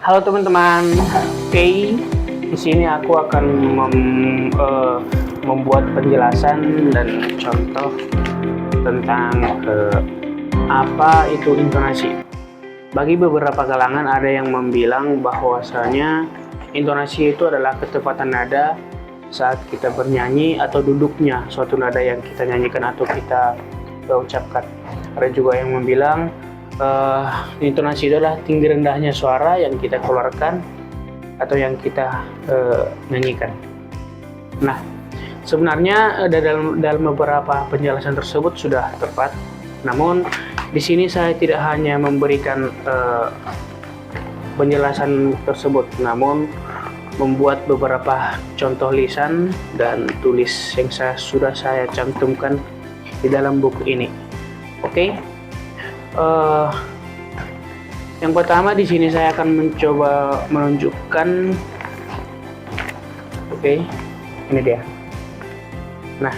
Halo teman-teman, oke. Di sini aku akan membuat penjelasan dan contoh tentang apa itu intonasi. Bagi beberapa kalangan ada yang membilang bahwasanya intonasi itu adalah ketepatan nada saat kita bernyanyi atau duduknya suatu nada yang kita nyanyikan atau kita ucapkan. Ada juga yang membilang intonasi itu adalah tinggi rendahnya suara yang kita keluarkan atau yang kita nyanyikan. Nah, sebenarnya dalam beberapa penjelasan tersebut sudah tepat. Namun di sini saya tidak hanya memberikan penjelasan tersebut, namun membuat beberapa contoh lisan dan tulis yang sudah saya cantumkan di dalam buku ini. Oke. Yang pertama di sini saya akan mencoba menunjukkan. Oke, ini dia. Nah,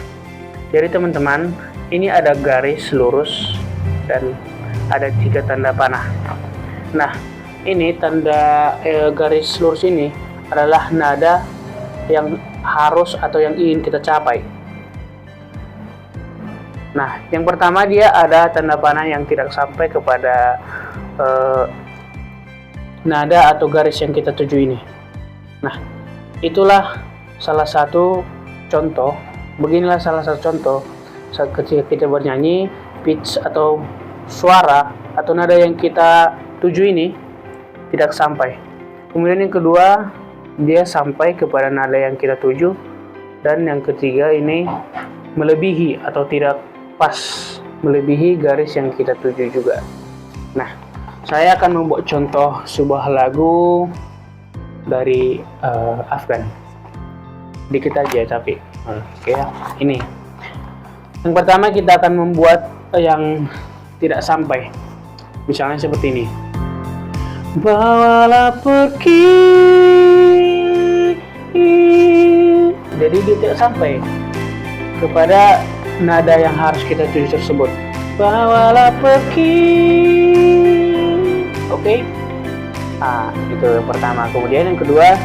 jadi teman-teman, ini ada garis lurus dan ada 3 tanda panah. Nah, ini tanda garis lurus ini adalah nada yang harus atau yang ingin kita capai. Nah, yang pertama dia ada tanda panah yang tidak sampai kepada nada atau garis yang kita tuju ini. Nah, itulah salah satu contoh. Beginilah salah satu contoh saat ketika kita bernyanyi, pitch atau suara atau nada yang kita tuju ini tidak sampai. Kemudian yang kedua, dia sampai kepada nada yang kita tuju, dan yang ketiga ini melebihi atau tidak pas, melebihi garis yang kita tuju juga. Nah, saya akan membuat contoh sebuah lagu dari Afgan. Dikit aja tapi oke ya. Ini yang pertama, kita akan membuat yang tidak sampai. Misalnya seperti ini. Bawalah pergi. Jadi dia tidak sampai kepada nada yang harus kita tuju tersebut. Bawalah pergi. Oke. Nah, itu yang pertama. Kemudian yang kedua,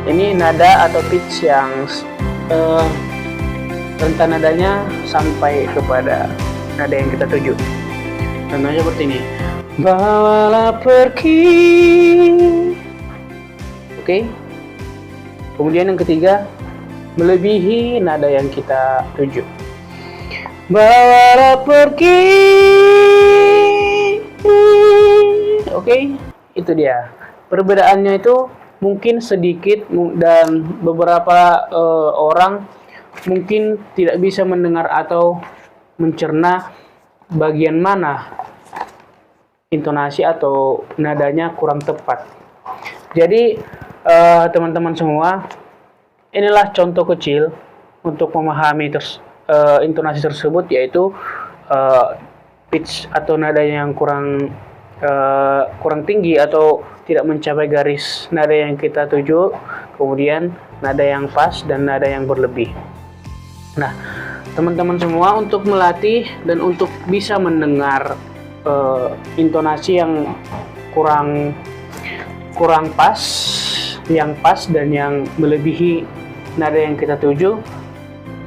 ini nada atau pitch yang rentan nadanya sampai kepada nada yang kita tuju. Contohnya seperti ini. Bawalah pergi. Oke. Kemudian yang ketiga, melebihi nada yang kita tuju. Bawalah pergi. Oke, itu dia. Perbedaannya itu mungkin sedikit dan beberapa orang mungkin tidak bisa mendengar atau mencerna bagian mana intonasi atau nadanya kurang tepat. Jadi teman-teman semua, inilah contoh kecil untuk memahami intonasi tersebut, yaitu pitch atau nada yang kurang tinggi atau tidak mencapai garis nada yang kita tuju, kemudian nada yang pas dan nada yang berlebih. Nah, teman-teman semua, untuk melatih dan untuk bisa mendengar intonasi yang kurang pas, yang pas dan yang melebihi nada yang kita tuju,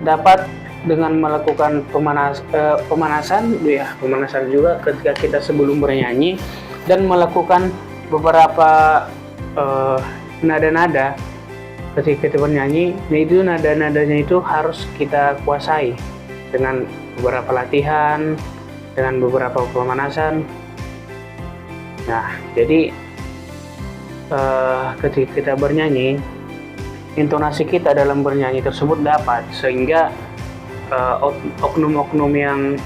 dapat dengan melakukan pemanasan juga ketika kita sebelum bernyanyi, dan melakukan beberapa nada-nada ketika kita bernyanyi. Nah, itu nada-nadanya itu harus kita kuasai dengan beberapa latihan, dengan beberapa pemanasan. Nah, jadi ketika kita bernyanyi, intonasi kita dalam bernyanyi tersebut dapat, sehingga oknum-oknum yang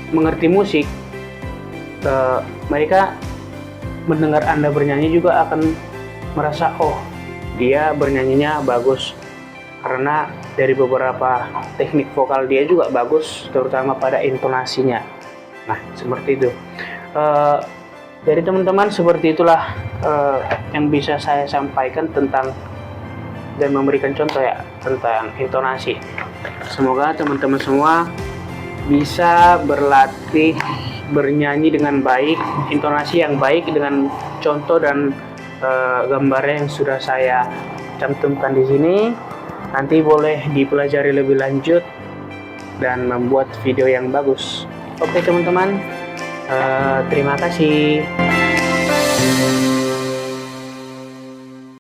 mengerti musik, mereka mendengar Anda bernyanyi juga akan merasa, oh, dia bernyanyinya bagus karena dari beberapa teknik vokal dia juga bagus, terutama pada intonasinya. Nah, seperti itu. Jadi teman-teman, seperti itulah yang bisa saya sampaikan tentang dan memberikan contoh ya tentang intonasi. Semoga teman-teman semua bisa berlatih bernyanyi dengan baik, intonasi yang baik dengan contoh dan gambarnya yang sudah saya cantumkan di sini. Nanti boleh dipelajari lebih lanjut dan membuat video yang bagus. Oke teman-teman, terima kasih.